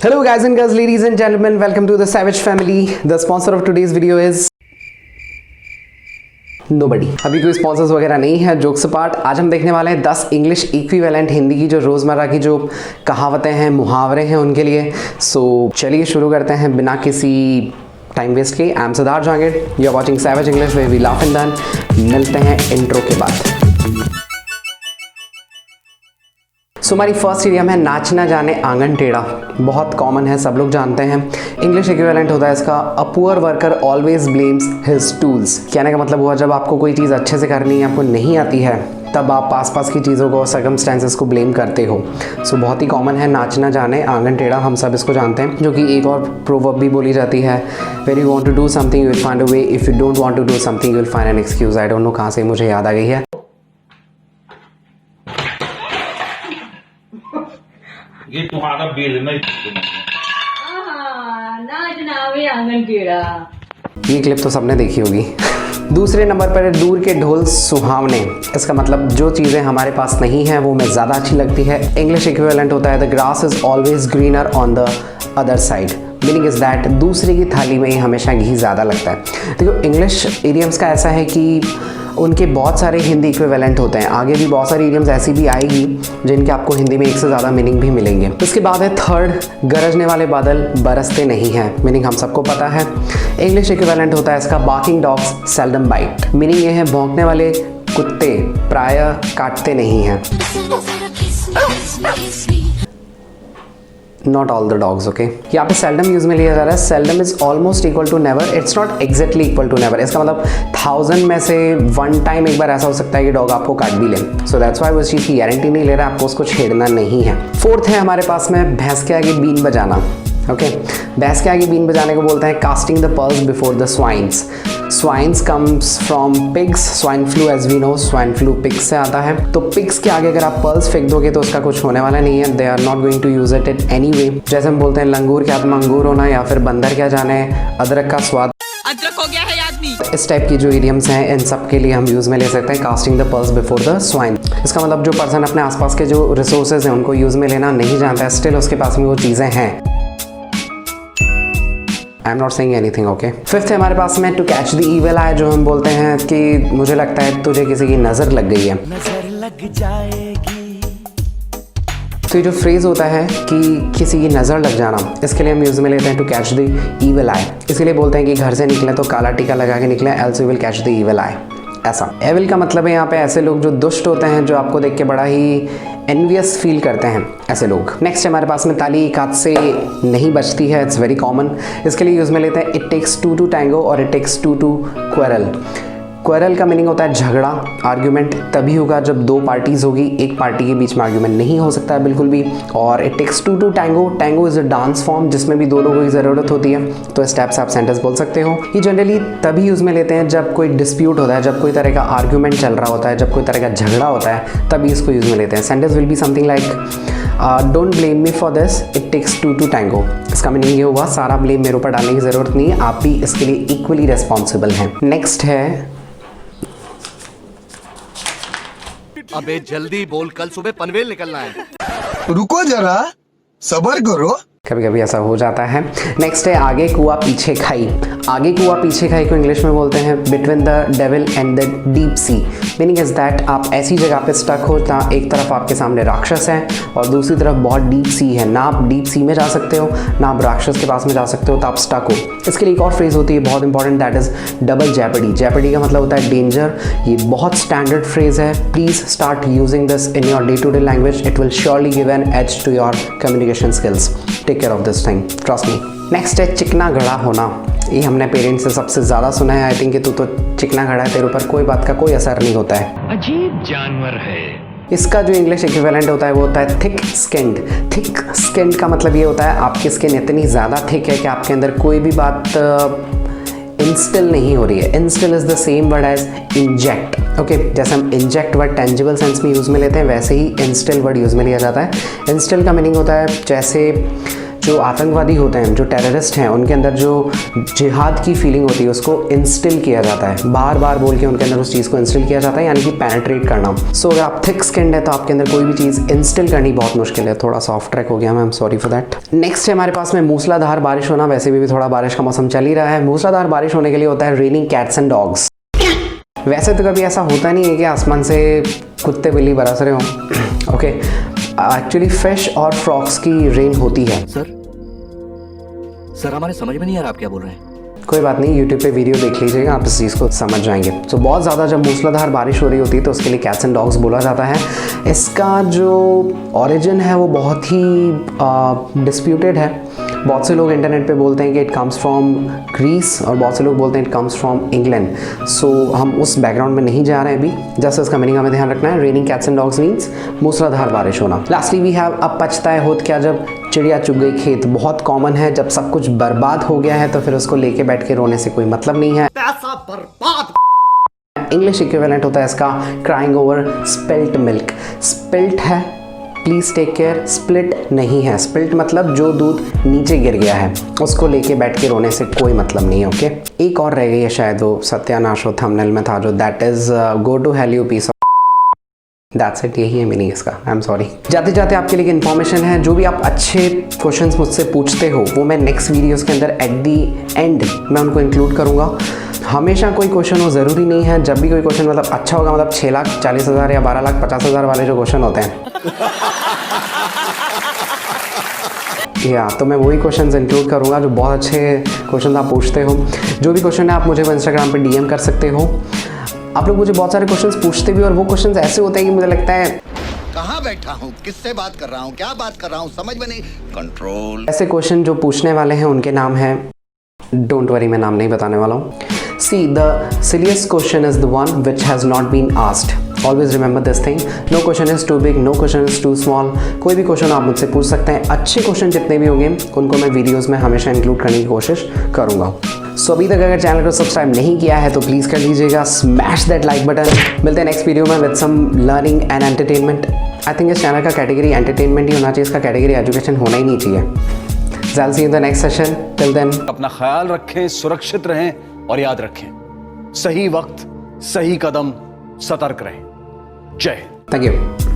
Hello guys and girls, ladies and gentlemen, welcome to the Savage Family. The sponsor of today's video is Nobody. अभी कोई sponsors वगैरह नहीं है, jokes apart. आज हम देखने वाले हैं 10 इंग्लिश इक्विवेलेंट हिंदी की जो रोज़मर्रा की जो कहावतें हैं, मुहावरे हैं उनके लिए। सो चलिए शुरू करते हैं बिना किसी टाइम वेस्ट के। I am Siddharth Jahangir, you are watching savage English where we laugh and learn. मिलते हैं इंट्रो के बाद। सो हमारी फर्स्ट इडियम है नाच ना जाने आंगन टेढ़ा। बहुत कॉमन है, सब लोग जानते हैं। इंग्लिश इक्विवेलेंट होता है इसका a poor worker always blames his tools. कहने का मतलब हुआ जब आपको कोई चीज़ अच्छे से करनी है, आपको नहीं आती है, तब आप आसपास की चीज़ों को, सर्कमस्टेंसेस को ब्लेम करते हो। सो बहुत ही कॉमन है नाच ना जाने आंगन टेढ़ा, हम सब इसको जानते हैं। जो कि एक और प्रोवर्ब भी बोली जाती है, when you want to do something you will find a way, if you don't want to do something you will find an excuse. I don't know कहाँ से मुझे याद आ गई है। ये तुम्हारा बिल नहीं आंगन टेढ़ा। ये क्लिप तो सबने देखी होगी। दूसरे नंबर पर है दूर के ढोल सुहावने। इसका मतलब जो चीज़ें हमारे पास नहीं हैं वो हमें ज़्यादा अच्छी लगती है। इंग्लिश इक्विवेलेंट होता है the grass is always greener on the other side. Meaning is that दूसरे की थाली में ही हमेशा घी ज़्यादा लगता है। देखो इंग्लिश इडियम्स का ऐसा है कि उनके बहुत सारे हिंदी इक्विवेलेंट होते हैं। आगे भी बहुत सारी इडियम्स ऐसी भी आएगी जिनके आपको हिंदी में एक से ज़्यादा मीनिंग भी मिलेंगे। उसके बाद है थर्ड, गरजने वाले बादल बरसते नहीं हैं। मीनिंग हम सबको पता है। इंग्लिश इक्विवेलेंट होता है इसका barking dogs seldom bite. Meaning ये है भौंकने वाले कुत्ते प्रायः काटते नहीं हैं। Not all the dogs, okay. यहाँ पे सेल्डम यूज में लिया जा रहा है। Seldom is almost equal to never, it's not exactly equal to never. इसका मतलब 1000 में से 1 टाइम एक बार ऐसा हो सकता है कि डॉग आपको काट भी ले। सो दैट्स व्हाई वो उस चीज़ की गारंटी नहीं ले रहा है, आपको उसको छेड़ना नहीं है। फोर्थ है हमारे पास में भैंस के आगे बीन बजाना। ओके, भैंस के आगे बीन बजाने को बोलते हैं casting the pearls before the swines. Swines comes from pigs. Swine flu as we know, swine flu pigs से आता है। तो पिग्स के आगे अगर आप पर्ल्स फेंक दोगे तो उसका कुछ होने वाला नहीं है। They are not going to use it in any way. जैसे हम बोलते हैं लंगूर के हाथ में अंगूर होना, या फिर बंदर क्या जाने अदरक का स्वाद। अदरक हो गया है आदमी। इस टाइप की जो इडियम्स हैं इन सब के लिए हम यूज़ में ले सकते हैं casting the pearls before the swine. इसका मतलब जो पर्सन अपने आसपास के जो रिसोर्सेज हैं उनको यूज़ में लेना नहीं जानता है, स्टिल उसके पास में वो चीज़ें हैं। I am not saying anything, okay. Fifth है हमारे पास में to catch the evil eye, जो हम बोलते हैं कि मुझे लगता है तुझे किसी की नज़र लग गई है। नजर लग जाएगी। तो ये जो फ्रेज होता है कि किसी की नज़र लग जाना, इसके लिए हम यूज़ में लेते हैं to catch the evil eye. इसलिए बोलते हैं कि घर से निकले तो काला टीका लगा के निकले, else you will catch the evil आई। ऐसा एविल का मतलब है यहाँ पे ऐसे लोग जो दुष्ट होते हैं, जो आपको देख के बड़ा ही एनवियस फील करते हैं, ऐसे लोग। नेक्स्ट हमारे पास में ताली एक हाथ से नहीं बजती है, इट्स वेरी कॉमन। इसके लिए यूज़ में लेते हैं इट टेक्स 2 टू टैंगो और it takes 2 to quarrel. Quarrel का मीनिंग होता है झगड़ा, आर्ग्यूमेंट तभी होगा जब 2 पार्टीज होगी, एक पार्टी के बीच में आर्ग्यूमेंट नहीं हो सकता है बिल्कुल भी। और it takes 2 to tango, tango is a dance form जिसमें भी 2 लोगों की ज़रूरत होती है। तो इस टाइप से आप सेंटेंस बोल सकते हो। ये जनरली तभी यूज़ में लेते हैं जब कोई डिस्प्यूट होता है, जब कोई तरह का आर्ग्यूमेंट चल रहा होता है, जब कोई तरह का झगड़ा होता है, तभी इसको यूज़ में लेते हैं। Sentence will be something like don't blame me for this, it takes 2 to tango. इसका मीनिंग ये हुआ सारा ब्लेम मेरे ऊपर डालने की ज़रूरत नहीं है, आप भी इसके लिए इक्वली रेस्पॉन्सिबल हैं। नेक्स्ट है अबे जल्दी बोल, कल सुबह पनवेल निकलना है। रुको जरा, सबर करो। कभी कभी ऐसा हो जाता है। नेक्स्ट है आगे कुआ पीछे खाई। आगे कुआ पीछे खाई को इंग्लिश में बोलते हैं between the devil and the deep sea. Meaning is that आप ऐसी जगह पे स्टक हो जहाँ एक तरफ आपके सामने राक्षस है और दूसरी तरफ बहुत डीप सी है। ना आप डीप सी में जा सकते हो, ना आप राक्षस के पास में जा सकते हो, तो आप स्टक हो। इसके लिए एक और फ्रेज होती है बहुत important, that is double jeopardy. Jeopardy का मतलब होता है डेंजर। ये बहुत स्टैंडर्ड फ्रेज है। Please start using this in your day to day language, it will surely give an edge to your communication skills. Take care of this thing, trust me. Next है चिकना घड़ा होना। ये हमने parents से सबसे ज़्यादा सुना है, आई थिंक कि तू तो चिकना घड़ा है, तेरे ऊपर कोई बात का कोई असर नहीं होता है। अजीब जानवर है। इसका जो इंग्लिश इक्विवेलेंट होता है वो होता है थिक स्किन्ड। थिक स्किन्ड का मतलब ये होता है आपकी स्किन इतनी ज़्यादा थिक है कि आपके अंदर कोई भी बात इंस्टिल नहीं हो रही है। Instil is the same word as inject. Okay, जैसे हम इंजेक्ट वर्ड टेंजिबल सेंस में यूज़ में लेते हैं, वैसे ही इंस्टिल वर्ड यूज़ में लिया जाता है। इंस्टिल का मीनिंग होता है जैसे जो आतंकवादी होते हैं, जो टेररिस्ट हैं, उनके अंदर जो जिहाद की फीलिंग होती है उसको इंस्टिल किया जाता है, बार बार बोल के उनके अंदर उस चीज़ को इंस्टिल किया जाता है, यानी कि पेनिट्रेट करना। सो अगर आप थिक स्किन्ड है तो आपके अंदर कोई भी चीज़ इंस्टिल करनी बहुत मुश्किल है। थोड़ा सॉफ्ट ट्रैक हो गया, मैं आई am sorry for that. Next है हमारे पास में मूसलाधार बारिश होना। वैसे भी थोड़ा बारिश का मौसम चल ही रहा है। मूसलाधार बारिश होने के लिए होता है रेनिंग कैट्स एंड डॉग्स। वैसे तो कभी ऐसा होता नहीं है कि आसमान से कुत्ते बिल्ली बरस रहे हों। ओके, एक्चुअली फिश और फ्रॉक्स की रेन होती है। सर हमारे समझ में नहीं आ रहा आप क्या बोल रहे हैं। कोई बात नहीं, यूट्यूब पे वीडियो देख लीजिएगा, आप इस चीज़ को समझ जाएंगे। तो बहुत ज़्यादा जब मूसलाधार बारिश हो रही होती है तो उसके लिए कैट्स एंड डॉग्स बोला जाता है। इसका जो ओरिजिन है वो बहुत ही डिस्प्यूटेड है। बहुत से लोग इंटरनेट पे बोलते हैं कि इट कम्स फ्रॉम ग्रीस और बहुत से लोग बोलते हैं इट कम्स फ्रॉम इंग्लैंड। सो हम उस बैकग्राउंड में नहीं जा रहे हैं अभी, जस्ट इसका मीनिंग हमें ध्यान रखना है। Raining cats and dogs means मूसलाधार बारिश होना। लास्टली वी हैव अब पछताए होत क्या जब चिड़िया चुग गई खेत। बहुत कॉमन है, जब सब कुछ बर्बाद हो गया है तो फिर उसको लेके बैठ के रोने से कोई मतलब नहीं है। पैसा बर्बाद। इंग्लिश इक्विवेलेंट होता है इसका crying over spilt milk. Spilt है, प्लीज़ टेक केयर, स्प्लिट नहीं है। स्पिल्ट मतलब जो दूध नीचे गिर गया है उसको लेके बैठ के रोने से कोई मतलब नहीं है। ओके, एक और रह गई है शायद, वो सत्यानाश हो थंबनेल में था जो, that is go to hell you piece. That's it, यही है मीनिंग इसका। I am sorry. जाते जाते आपके लिए इन्फॉर्मेशन है, जो भी आप अच्छे क्वेश्चंस मुझसे पूछते हो वो मैं नेक्स्ट वीडियोस के अंदर एट दी एंड मैं उनको इंक्लूड करूँगा। हमेशा कोई क्वेश्चन हो ज़रूरी नहीं है, जब भी कोई क्वेश्चन मतलब अच्छा होगा, मतलब 6,40,000 या 12,50,000 वाले जो क्वेश्चन होते हैं या तो मैं वही क्वेश्चंस इंक्लूड करूँगा जो बहुत अच्छे क्वेश्चन आप पूछते हो। जो भी क्वेश्चन है आप मुझे इंस्टाग्राम पे डीएम कर सकते हो। आप लोग मुझे बहुत सारे क्वेश्चंस पूछते भी और वो क्वेश्चंस ऐसे होते हैं कि मुझे लगता है कहाँ बैठा हूँ, किससे बात कर रहा हूँ, क्या बात कर रहा हूँ, समझ में नहीं। कंट्रोल। ऐसे क्वेश्चन जो पूछने वाले हैं उनके नाम है, डोंट वरी मैं नाम नहीं बताने वाला हूँ। See, the silliest question is the one which has not been asked. Always remember this thing. No question is too big, no question is too small. कोई भी क्वेश्चन आप मुझसे पूछ सकते हैं। अच्छे क्वेश्चन जितने भी होंगे उनको मैं वीडियोस में हमेशा इंक्लूड करने की कोशिश करूँगा। सो अभी तक अगर चैनल को सब्सक्राइब नहीं किया है तो प्लीज़ कर लीजिएगा, स्मैश दैट लाइक बटन। मिलते हैं नेक्स्ट वीडियो में with some learning and entertainment. I think इस चैनल का कैटेगरी एंटरटेनमेंट ही होना चाहिए, इसका कैटेगरी एजुकेशन होना ही नहीं चाहिए। I'll see you in the next session. Till then, अपना ख्याल रखें, सुरक्षित रहें और याद रखें, सही वक्त सही कदम, सतर्क रहें। जय हिंद। thank you.